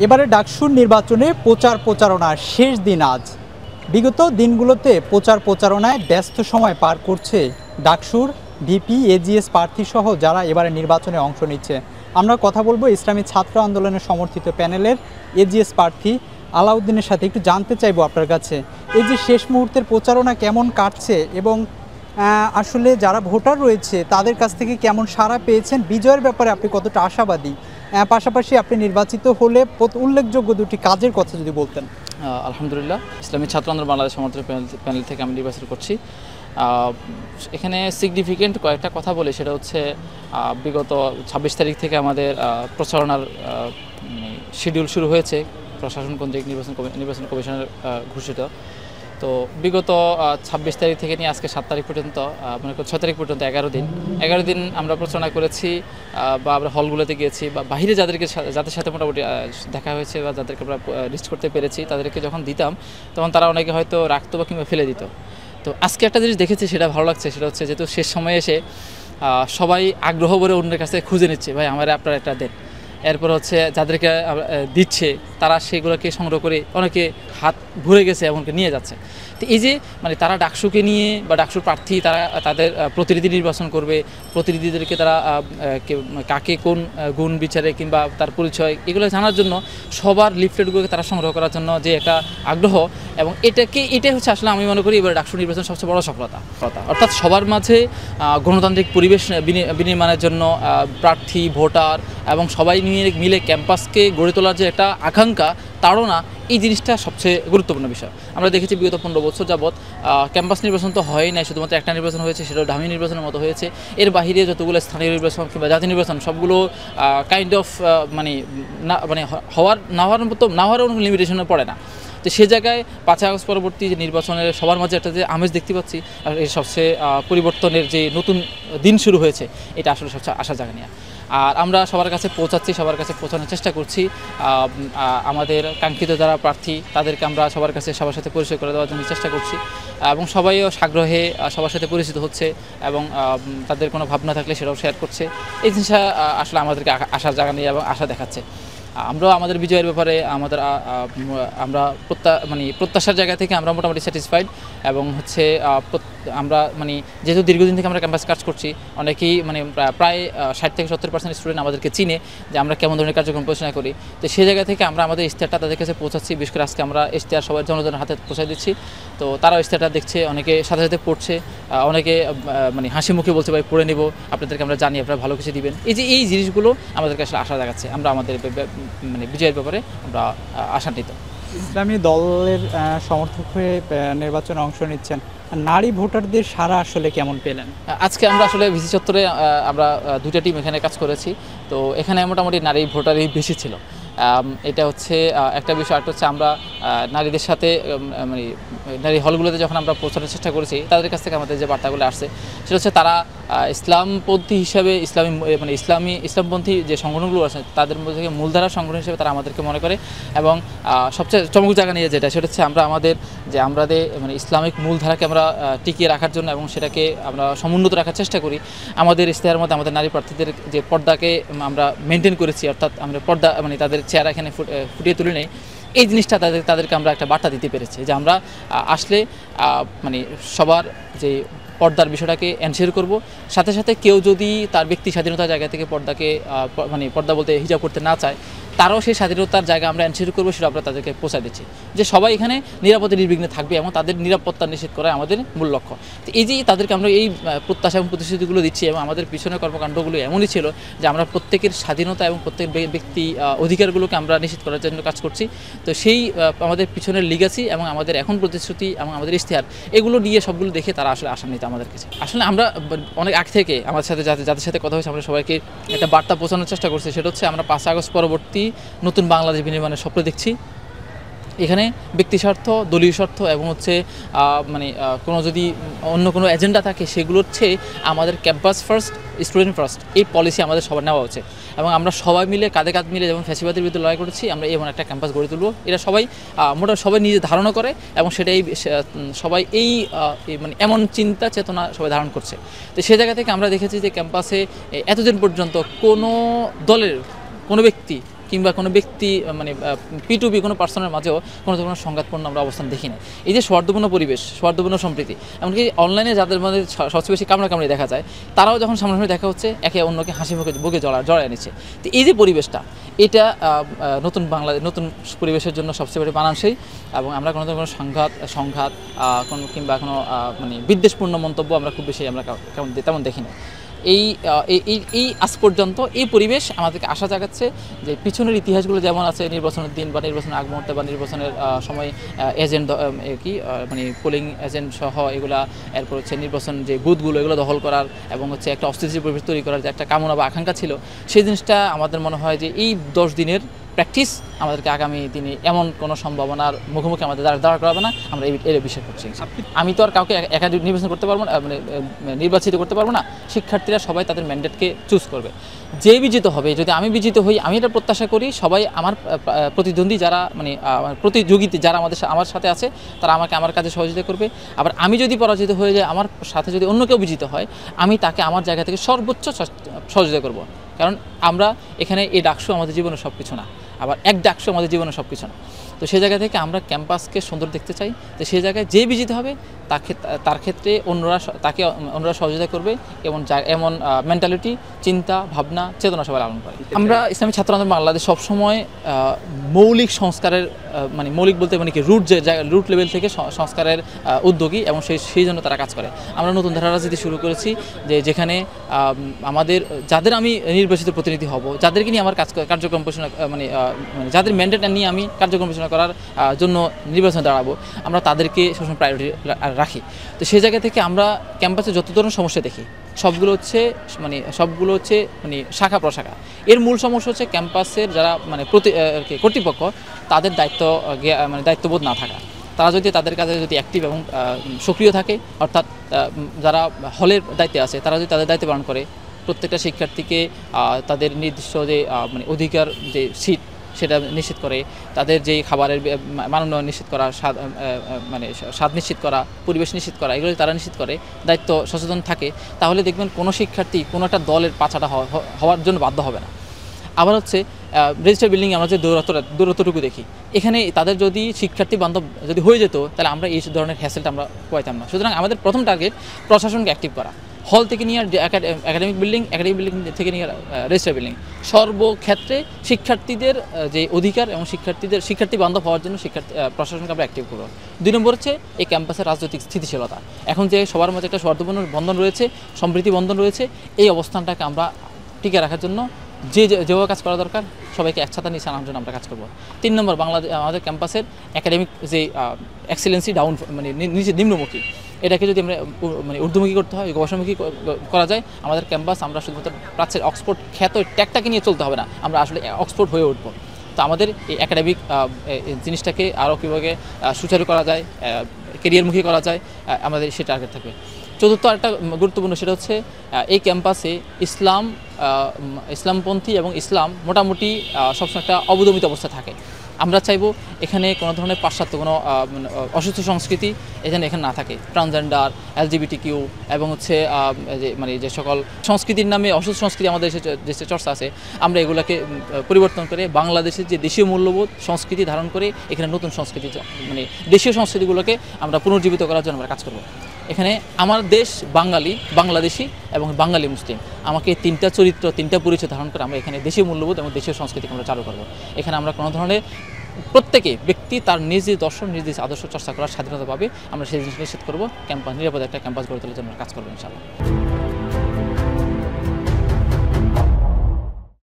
এবারে ডাকসুর নির্বাচনে প্রচারণার শেষ দিন আজ। বিগত দিনগুলোতে প্রচারণায় ব্যস্ত সময় পার করছে ডাকসুর ভিপি এজিএস প্রার্থী সহ যারা এবারে নির্বাচনে অংশ নিচ্ছে। আমরা কথা বলবো ইসলামী ছাত্র আন্দোলনের সমর্থিত প্যানেলের এজিএস প্রার্থী আলাউদ্দিনের সাথে। একটু জানতে চাইবো আপনার কাছে, এই যে শেষ মুহূর্তের প্রচারণা কেমন কাটছে এবং আসলে যারা ভোটার রয়েছে তাদের কাছ থেকে কেমন সাড়া পেয়েছেন, বিজয়ের ব্যাপারে আপনি কতটা আশাবাদী, পাশাপাশি আপনি নির্বাচিত হলে উল্লেখযোগ্য দুটি কাজের কথা যদি বলতেন। আলহামদুলিল্লাহ, ইসলামী ছাত্র আন্দোলন বাংলাদেশ সমর্থিত প্যানেল থেকে আমি নির্বাচন করছি। এখানে সিগনিফিকেন্ট কয়েকটা কথা বলি, সেটা হচ্ছে বিগত 26 তারিখ থেকে আমাদের প্রচারণার শিডিউল শুরু হয়েছে প্রশাসন কেন্দ্রিক নির্বাচন কমিশনের ঘোষিত। তো বিগত 26 তারিখ থেকে নিয়ে আজকে 7 তারিখ পর্যন্ত, মনে করি 6 তারিখ পর্যন্ত 11 দিন আমরা প্রচারণা করেছি, বা আমরা হলগুলোতে গিয়েছি, বা বাহিরে যাদের সাথে মোটামুটি দেখা হয়েছে বা যাদেরকে আমরা লিস্ট করতে পেরেছি তাদেরকে যখন দিতাম তখন তারা অনেকে হয়তো রাখতো বা কিংবা ফেলে দিত। তো আজকে একটা জিনিস দেখেছি, সেটা ভালো লাগছে, সেটা হচ্ছে যেহেতু শেষ সময়ে এসে সবাই আগ্রহ ভরে অন্যের কাছে খুঁজে নিচ্ছে, ভাই আমার আপনারা একটা দেন। এরপর হচ্ছে যাদেরকে দিচ্ছে তারা সেগুলোকে সংগ্রহ করে অনেকে হাত ভরে গেছে, এমনকি নিয়ে যাচ্ছে। তো এই যে তারা ডাকসুকে নিয়ে বা ডাকসুর প্রার্থী তারা তাদের প্রতিনিধি নির্বাচন করবে, প্রতিনিধিদেরকে তারা কাকে কোন গুণ বিচারে কিংবা তার পরিচয় এগুলো জানার জন্য সবার লিফলেটগুলোকে তারা সংগ্রহ করার জন্য যে একটা আগ্রহ, এবং এটাই হচ্ছে আসলে আমি মনে করি এবার ডাকসু নির্বাচন সবচেয়ে বড় সফলতা। অর্থাৎ সবার মাঝে গণতান্ত্রিক পরিবেশ বিনির্মাণের জন্য প্রার্থী, ভোটার এবং সবাই মিলে ক্যাম্পাসকে গড়ে তোলার যে একটা আকাঙ্ক্ষা, তাড়না, এই জিনিসটা সবচেয়ে গুরুত্বপূর্ণ বিষয়। আমরা দেখেছি বিগত 15 বছর যাবৎ ক্যাম্পাস নির্বাচন তো হয় নাই, শুধুমাত্র একটা নির্বাচন হয়েছে, সেটাও ডামি নির্বাচনের মতো হয়েছে। এর বাহিরে যতগুলো স্থানীয় নির্বাচন কিংবা জাতীয় নির্বাচন সবগুলো কাইন্ড অফ না হওয়ার কোনো লিমিটেশনে পড়ে না। তো সে জায়গায় 5 আগস্ট পরবর্তী যে নির্বাচনের সবার মাঝে একটা যে আমেজ দেখতে পাচ্ছি, আর এই সবচেয়ে পরিবর্তনের যে নতুন দিন শুরু হয়েছে, এটা আসলে সবচেয়ে আশা জাগা নিয়ে। আর আমরা সবার কাছে সবার কাছে পৌঁছানোর চেষ্টা করছি। আমাদের কাঙ্ক্ষিত যারা প্রার্থী তাদেরকে আমরা সবার সাথে পরিচয় করে দেওয়ার জন্য চেষ্টা করছি, এবং সবাইও সাগ্রহে সবার সাথে পরিচিত হচ্ছে, এবং তাদের কোনো ভাবনা থাকলে সেটাও শেয়ার করছে। এই জিনিসটা আসলে আমাদেরকে আশার জায়গা নিয়ে এবং আশা দেখাচ্ছে। আমরাও আমাদের বিজয়ের ব্যাপারে আমরা প্রত্যাশার জায়গা থেকে আমরা মোটামুটি স্যাটিসফাইড, এবং হচ্ছে আমরা যেহেতু দীর্ঘদিন থেকে আমরা ক্যাম্পাস কাজ করছি, অনেকেই প্রায় 60 থেকে 70% স্টুডেন্ট আমাদেরকে চিনে যে আমরা কেমন ধরনের কার্যক্রম পরিচালনা করি। তো সেই জায়গা থেকে আমরা আমাদের ইশতেহারটা তাদের কাছে পৌঁছাচ্ছি। বিশেষ করে আজকে আমরা ইশতেহার সবার জনগণের হাতে পৌঁছে দিচ্ছি। তো তারাও ইশতেহারটা দেখছে, অনেকে সাথে পড়ছে, অনেকে হাসি মুখে বলছে ভাই পড়ে নেব, আপনাদেরকে আমরা জানি আপনারা ভালো কিছু দিবেন। এই জিনিসগুলো আমাদেরকে আসলে আশা দেখাচ্ছে। আমরা আমাদের বিজয়ের ব্যাপারে আমরা আশান্বিত। ইসলামী দলের সমর্থক হয়ে নির্বাচনে অংশ নিচ্ছেন, নারী ভোটারদের সাড়া আসলে কেমন পেলেন? আজকে আমরা আসলে ভিসি চত্বরে আমরা 2টা টিম এখানে কাজ করেছি। তো এখানে মোটামুটি নারী ভোটারই বেশি ছিল। এটা হচ্ছে একটা বিষয়। একটা হচ্ছে আমরা নারীদের সাথে নারী হলগুলোতে যখন আমরা পৌঁছানোর চেষ্টা করেছি, তাদের কাছ থেকে আমাদের যে বার্তাগুলো আসছে সেটা হচ্ছে তারা ইসলামপন্থী হিসাবে ইসলামপন্থী যে সংগঠনগুলো আছে তাদের মধ্যে থেকে মূলধারার সংগঠন হিসেবে তারা আমাদেরকে মনে করে। এবং সবচেয়ে চমক জায়গা নিয়ে সেটা হচ্ছে আমাদের ইসলামিক মূলধারাকে আমরা টিকিয়ে রাখার জন্য এবং সেটাকে আমরা সমুন্নত রাখার চেষ্টা করি। আমাদের ইশতেহারের মধ্যে আমাদের নারী প্রার্থীদের যে পর্দাকে আমরা মেনটেন করেছি, অর্থাৎ আমরা পর্দা তাদের চেহারা এখানে ফুটিয়ে তুলে নেই। এই জিনিসটা তাদেরকে আমরা একটা বার্তা দিতে পেরেছি যে আমরা আসলে সবার যে পর্দার বিষয়টাকে এনশিওর করব। সাথে সাথে কেউ যদি তার ব্যক্তি স্বাধীনতার জায়গা থেকে পর্দাকে পর্দা বলতে হিজাব করতে না চায়, তারাও সেই স্বাধীনতার জায়গা আমরা এনশিওর করবো, সেটা আমরা তাদেরকে পৌঁছা দিচ্ছি যে সবাই এখানে নিরাপদে নির্বিঘ্নে থাকবে এবং তাদের নিরাপত্তা নিশ্চিত করা আমাদের মূল লক্ষ্য। তো এই যে তাদেরকে আমরা এই প্রত্যাশা এবং প্রতিশ্রুতিগুলো দিচ্ছি, এবং আমাদের পিছনের কর্মকাণ্ডগুলো এমনই ছিল যে আমরা প্রত্যেকের স্বাধীনতা এবং প্রত্যেক ব্যক্তি অধিকারগুলোকে আমরা নিশ্চিত করার জন্য কাজ করছি। তো সেই আমাদের পিছনের লিগাসি এবং আমাদের এখন প্রতিশ্রুতি এবং আমাদের ইশতেহার, এগুলো নিয়ে সবগুলো দেখে তারা আসলে আশান্বিত আমাদের কাছে। আসলে আমরা অনেক আগ থেকে আমাদের সাথে যাদের সাথে কথা হয়েছে আমরা সবাইকে একটা বার্তা পৌঁছানোর চেষ্টা করছি। সেটা হচ্ছে আমরা 5 আগস্ট পরবর্তী নতুন বাংলাদেশ বিনির্মাণের স্বপ্ন দেখছি। এখানে ব্যক্তি স্বার্থ, দলীয় স্বার্থ এবং হচ্ছে কোনো যদি অন্য কোনো এজেন্ডা থাকে সেগুলো হচ্ছে আমাদের ক্যাম্পাস ফার্স্ট, স্টুডেন্ট ফার্স্ট, এই পলিসি আমাদের সবার নেওয়া উচিত। এবং আমরা সবাই মিলে কাঁধে কাঁধ মিলে যেমন ফ্যাসিবাদের বিরুদ্ধে লড়াই করেছি, আমরা এমন একটা ক্যাম্পাস গড়ে তুলব। এটা সবাই নিজে ধারণা করে, এবং সেটাই সবাই এমন চিন্তা চেতনা সবাই ধারণ করছে। তো সে জায়গা থেকে আমরা দেখেছি যে ক্যাম্পাসে এতদিন পর্যন্ত কোনো দলের কোনো ব্যক্তি কিংবা কোনো ব্যক্তি মানে P2P কোনো পার্সনের মাঝেও কোনো ধরনের সংঘাতপূর্ণ আমরা অবস্থান দেখি না। এই যে সৌহার্দ্যপূর্ণ পরিবেশ, সৌহার্দ্যপূর্ণ সম্প্রীতি, এমনকি অনলাইনে যাদের মধ্যে সবচেয়ে বেশি কামড়াকামড়ি দেখা যায়, তারাও যখন সামনাসামনি দেখা হচ্ছে একে অন্যকে হাসি মুখে বুকে জড়ায় নিচ্ছে। তো এই যে পরিবেশটা, এটা নতুন পরিবেশের জন্য সবচেয়ে বেশি মানানসই, এবং আমরা কোনো ধরনের সংঘাত কোনো কিংবা কোনো মানে বিদ্বেষপূর্ণ মন্তব্য আমরা খুব বেশি আমরা তেমন দেখি না। এই আজ পর্যন্ত এই পরিবেশ আমাদেরকে আশা জাগাচ্ছে যে পিছনের ইতিহাসগুলো যেমন আছে, নির্বাচনের দিন বা নির্বাচনের আগ মুহূর্তে বা নির্বাচনের সময় এজেন্ট মানে পোলিং এজেন্ট সহ এগুলা, এরপর হচ্ছে নির্বাচন যে বুথগুলো এগুলো দখল করার এবং হচ্ছে একটা অস্থিতিশীল পরিবেশ তৈরি করার যে একটা কামনা বা আকাঙ্ক্ষা ছিল, সেই জিনিসটা আমাদের মনে হয় যে এই 10 দিনের প্র্যাকটিস আমাদেরকে আগামী দিনে এমন কোনো সম্ভাবনার মুখোমুখি আমাদের দাঁড় করাবে না, আমরা এই বিষয় করছি। আমি তো আর কাউকে একা নির্বাচন করতে পারবো না, মানে নির্বাচিত করতে পারবো না। শিক্ষার্থীরা সবাই তাদের ম্যান্ডেটকে চুজ করবে। যে বিজিত হবে, যদি আমি বিজিত হই, আমি এটা প্রত্যাশা করি সবাই আমার প্রতিদ্বন্দ্বী যারা মানে প্রতিযোগিতা যারা আমার সাথে আছে, তারা আমাকে আমার কাজে সহযোগিতা করবে। আবার আমি যদি পরাজিত হয়ে যাই, আমার সাথে যদি অন্য কেউ বিজিত হয়, আমি তাকে আমার জায়গা থেকে সর্বোচ্চ সহযোগিতা করব। কারণ আমরা এখানে এই ডাকসু আমাদের জীবনের সব কিছু না, আবার এক ডাকসু আমাদের জীবনের সব কিছু না। তো সেই জায়গা থেকে আমরা ক্যাম্পাসকে সুন্দর দেখতে চাই। তো সেই জায়গায় যে বিজিত হবে তার ক্ষেত্রে অন্যরা সহযোগিতা করবে, এমন মেন্টালিটি, চিন্তা, ভাবনা, চেতনা সবাই লালন করে। আমরা ইসলামী ছাত্র আন্দোলন বাংলাদেশ সবসময় মৌলিক সংস্কারের মানে মৌলিক বলতে মানে কি রুট লেভেল থেকে সংস্কারের উদ্যোগী, এবং সেই জন্য তারা কাজ করে। আমরা নতুন ধারা রাজনীতি শুরু করেছি, যেখানে আমাদের যাদের আমি নির্বাচিত প্রতিনিধি হব, যাদেরকে নিয়ে আমার কার্যক্রম পরিচালনা মানে যাদের ম্যান্ডেট নিয়ে আমি কার্যক্রম পরিচালনা করার জন্য নির্বাচনে দাঁড়াবো, আমরা তাদেরকে সবসময় প্রায়োরিটি রাখি। তো সেই জায়গা থেকে আমরা ক্যাম্পাসে যত ধরনের সমস্যা দেখি সবগুলো হচ্ছে মানে শাখা প্রশাখা। এর মূল সমস্যা হচ্ছে ক্যাম্পাসের যারা মানে কর্তৃপক্ষ, তাদের দায়িত্ববোধ না থাকা। তারা যদি তাদের কাজে যদি অ্যাক্টিভ এবং সক্রিয় থাকে, অর্থাৎ যারা হলের দায়িত্বে আছে তারা যদি তাদের দায়িত্ব পালন করে, প্রত্যেকটা শিক্ষার্থীকে তাদের নির্দিষ্ট যে মানে অধিকার যে সিট সেটা নিশ্চিত করে, তাদের যেই খাবারের মানোন্নয়ন নিশ্চিত করা, স্বাদ নিশ্চিত করা, পরিবেশ নিশ্চিত করা, এগুলো তারা নিশ্চিত করে, দায়িত্ব সচেতন থাকে, তাহলে দেখবেন কোনো শিক্ষার্থী কোনো একটা দলের পাছাটা হওয়ার জন্য বাধ্য হবে না। আবার হচ্ছে রেজিস্টার বিল্ডিংয়ে আমরা যে দূরত্বটুকু দেখি, এখানে তাদের যদি শিক্ষার্থী বান্ধব যদি হয়ে যেত, তাহলে আমরা এই ধরনের হ্যাসেলটা আমরা পাইতাম না। সুতরাং আমাদের প্রথম টার্গেট প্রশাসনকে অ্যাক্টিভ করা, হল থেকে নিয়ে একাডেমিক বিল্ডিং থেকে নিয়ে রেজিস্টার বিল্ডিং, সর্বক্ষেত্রে শিক্ষার্থীদের যে অধিকার এবং শিক্ষার্থী বান্ধব হওয়ার জন্য প্রশাসনকে আমরা অ্যাক্টিভ করব। 2 নম্বর হচ্ছে এই ক্যাম্পাসের রাজনৈতিক স্থিতিশীলতা। এখন যে সবার মধ্যে একটা সৌহার্দ্যপূর্ণ বন্ধন রয়েছে, সম্প্রীতি বন্ধন রয়েছে, এই অবস্থানটাকে আমরা টিকে রাখার জন্য যেভাবে কাজ করা দরকার, সবাইকে একসাথে নিয়ে আনার জন্য আমরা কাজ করব। 3 নম্বর, আমাদের ক্যাম্পাসের একাডেমিক যে এক্সেলেন্সি মানে নিম্নমুখী, এটাকে যদি আমরা মানে ঊর্ধ্বমুখী করতে হয়, গবেষণামুখী করা যায়, আমাদের ক্যাম্পাস আমরা শুধুমাত্র প্রাচ্যের অক্সফোর্ড খ্যাত ট্যাগটাকে নিয়ে চলতে হবে না, আমরা আসলে অক্সফোর্ড হয়ে উঠবো। তো আমাদের এই একাডেমিক জিনিসটাকে আরও কীভাবে সুচারু করা যায়, কেরিয়ারমুখী করা যায়, আমাদের সে টার্গেট থাকবে। চতুর্থ একটা গুরুত্বপূর্ণ, সেটা হচ্ছে এই ক্যাম্পাসে ইসলামপন্থী এবং ইসলাম মোটামুটি সবসময় একটা অবদমিত অবস্থা থাকে। আমরা চাইবো এখানে কোনো ধরনের পাশ্চাত্য কোনো অসুস্থ সংস্কৃতি এখানে না থাকে। ট্রান্সজেন্ডার, LGBTQ এবং হচ্ছে যে সকল সংস্কৃতির নামে অসুস্থ সংস্কৃতি আমাদের দেশে চর্চা আছে, আমরা এগুলোকে পরিবর্তন করে বাংলাদেশের যে দেশীয় মূল্যবোধ সংস্কৃতি ধারণ করে এখানে নতুন সংস্কৃতি মানে দেশীয় সংস্কৃতিগুলোকে আমরা পুনর্জীবিত করার জন্য আমরা কাজ করব। এখানে আমার দেশ বাংলাদেশি এবং বাঙালি মুসলিম, আমাকে 3টা চরিত্র 3টা পরিচয় ধারণ করে আমরা এখানে দেশীয় মূল্যবোধ এবং দেশীয় সংস্কৃতিকে আমরা চালু করব। এখানে আমরা কোনো ধরনের প্রত্যেকে ব্যক্তি তার নিজ দর্শন নিজ আদর্শ চর্চা করার স্বাধীনতা পাবে, আমরা সেই জিনিস নিশ্চিত করবো। নিরাপদ একটা ক্যাম্পাস গড়ে তোলার জন্য কাজ করবো ইনশাআল্লাহ।